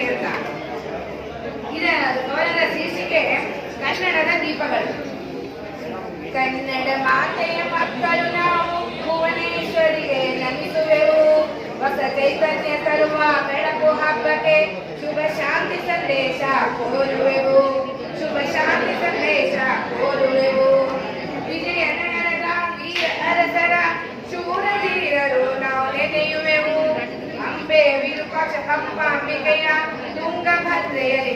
ಅಂತ. ಅವರ ಶೀರ್ಷಿಕೆ ಕನ್ನಡದ ದೀಪಗಳು. ಕನ್ನಡ ಮಾತೆಯ ಮಕ್ಕಳು ನಾವು ಭುವನೇಶ್ವರಿಗೆ ನಮಿಸುವೆವು. ಹೊಸ ಚೈತನ್ಯ ತರುವ ಬೆಳಕು ಹಬ್ಬಕ್ಕೆ ಶುಭ ಶಾಂತಿ ಸಂದೇಶ ಕೋರುವೆವು. ಶುಭ ಶಾಂತಿ ಸಂದೇಶ ಕೋರುವೆವು. ವಿಜಯನಗರದ ವೀರ ಅರಸರ ಶೂರಧೀರರು ನಾವು ನೆನೆಯುವೆವು. ಅಂಬೆ ವಿರೂಪಾಕ್ಷ ಕಂಪಾಂಬಿಕೆಯ ತುಂಗಭದ್ರೆಯಲ್ಲಿ